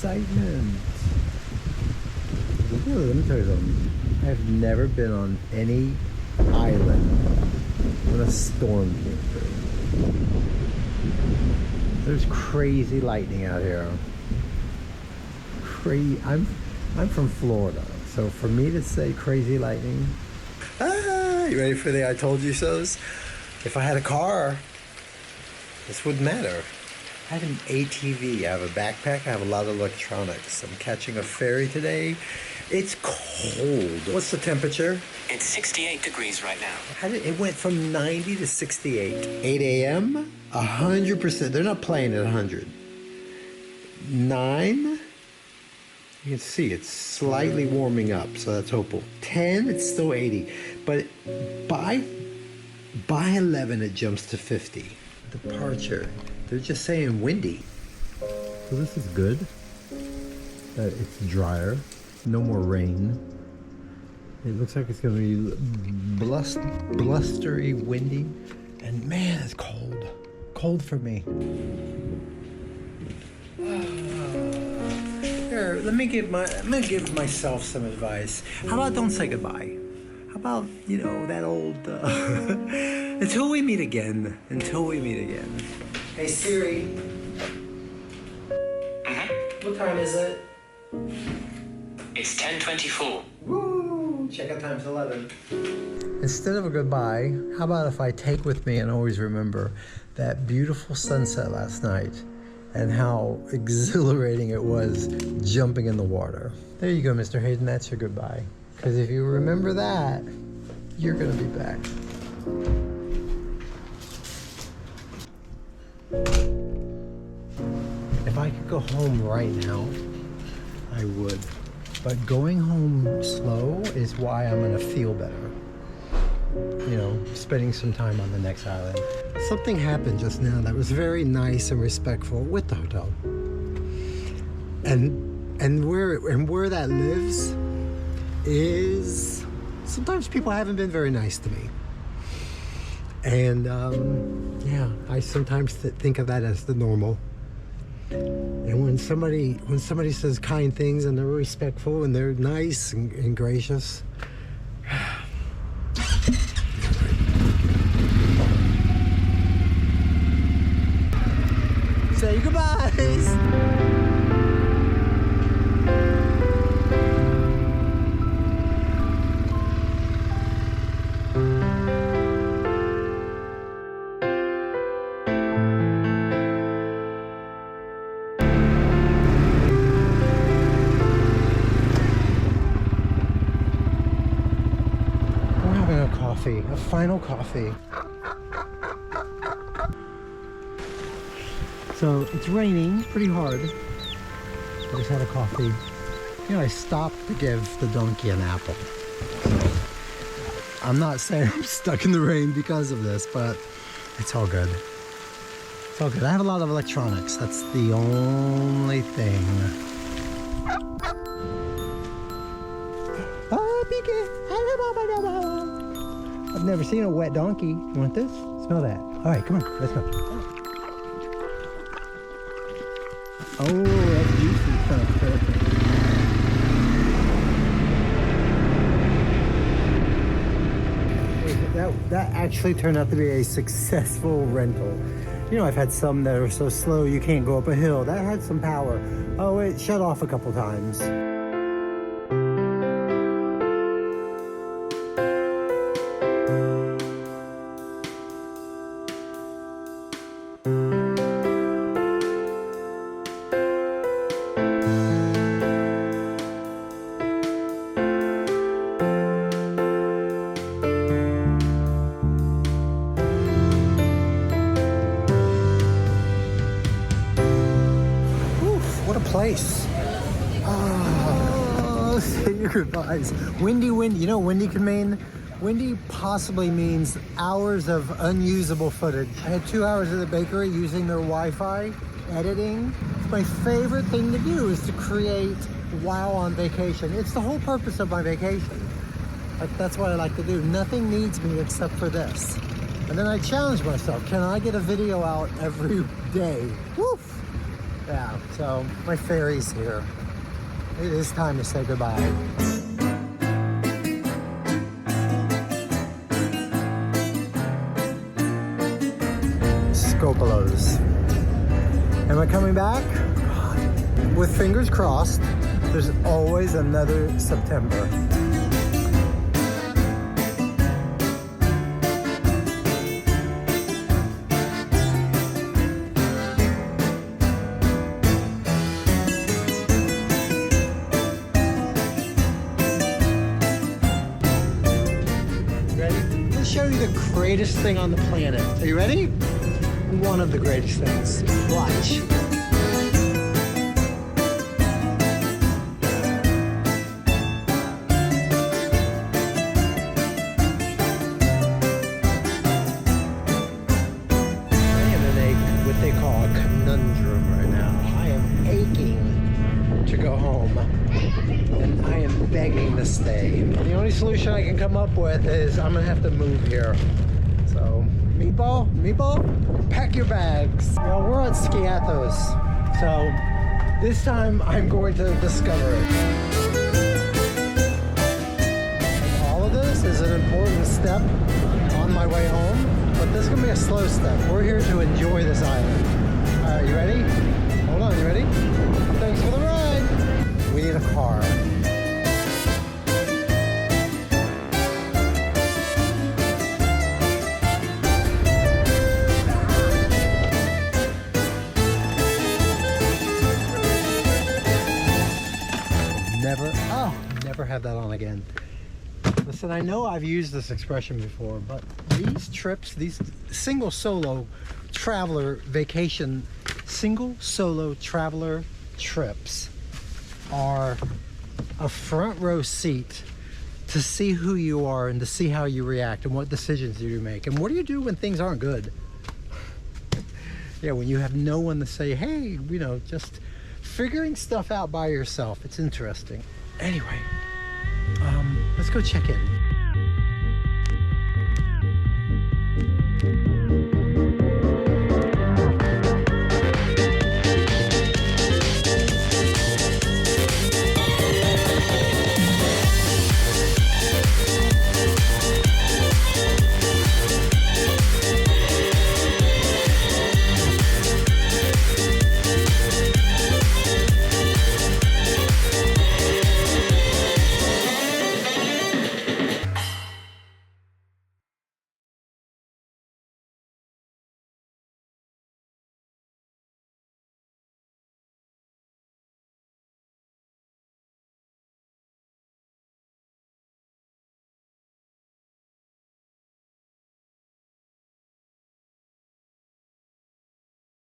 excitement. Let me tell you something. I've never been on any island when a storm came through. There's crazy lightning out here. I'm from Florida, so for me to say crazy lightning. You ready for the I told you so's? If I had a car, this wouldn't matter. I have an ATV, I have a backpack, I have a lot of electronics. I'm catching a ferry today. It's cold. What's the temperature? It's 68 degrees right now. It went from 90 to 68. 8 a.m., 100%. They're not playing at 100. 9, you can see it's slightly warming up, so that's hopeful. 10, it's still 80. But by 11, it jumps to 50. Departure. They're just saying windy. So this is good. That it's drier. No more rain. It looks like it's going to be blustery, windy. And man, it's cold. Cold for me. Here, let me give myself some advice. How about don't say goodbye? How about, you know, that old, until we meet again. Until we meet again. Hey Siri. What time is it? It's 10:24. Woo! Check out time's 11. Instead of a goodbye, how about if I take with me and always remember that beautiful sunset last night and how exhilarating it was jumping in the water. There you go, Mr. Hayden, that's your goodbye. Because if you remember that, you're gonna be back. If I could go home right now, I would. But going home slow is why I'm gonna feel better. You know, spending some time on the next island. Something happened just now that was very nice and respectful with the hotel. And where that lives is sometimes people haven't been very nice to me. And yeah, I sometimes think of that as the normal. And when somebody says kind things and they're respectful and they're nice and gracious, say goodbyes. A final coffee. So it's raining pretty hard. I just had a coffee. You know, I stopped to give the donkey an apple. So I'm not saying I'm stuck in the rain because of this, but it's all good. It's all good. I have a lot of electronics. That's the only thing. I've never seen a wet donkey. You want this? Smell that. All right, come on, let's go. Oh, that's juicy. That actually turned out to be a successful rental. You know, I've had some that are so slow you can't go up a hill. That had some power. Oh, it shut off a couple times. Place. Oh, say your goodbyes. Windy, you know what windy can mean? Windy possibly means hours of unusable footage. I had 2 hours at the bakery using their Wi-Fi, editing. My favorite thing to do is to create while on vacation. It's the whole purpose of my vacation. That's what I like to do. Nothing needs me except for this. And then I challenge myself, can I get a video out every day? Woof! Yeah, so my ferry's here. It is time to say goodbye. Skopelos. Am I coming back? God. With fingers crossed, there's always another September. Show you the greatest thing on the planet. Are you ready? One of the greatest things. Watch. I am in what they call a conundrum right now. I am aching to go home. And I am begging to stay. The only solution I can come up with is I'm gonna have to move here. So, Meatball, pack your bags. Well, we're on Skiathos. So, this time I'm going to discover it. And all of this is an important step on my way home, but this is gonna be a slow step. We're here to enjoy this island. All right, you ready? Hold on, you ready? Thanks for the ride. We need a car. Never have that on again. Listen, I know I've used this expression before, but these trips, these single solo traveler trips are a front row seat to see who you are and to see how you react and what decisions you make. And what do you do when things aren't good? Yeah, when you have no one to say, hey, you know, just figuring stuff out by yourself. It's interesting. Anyway, let's go check in.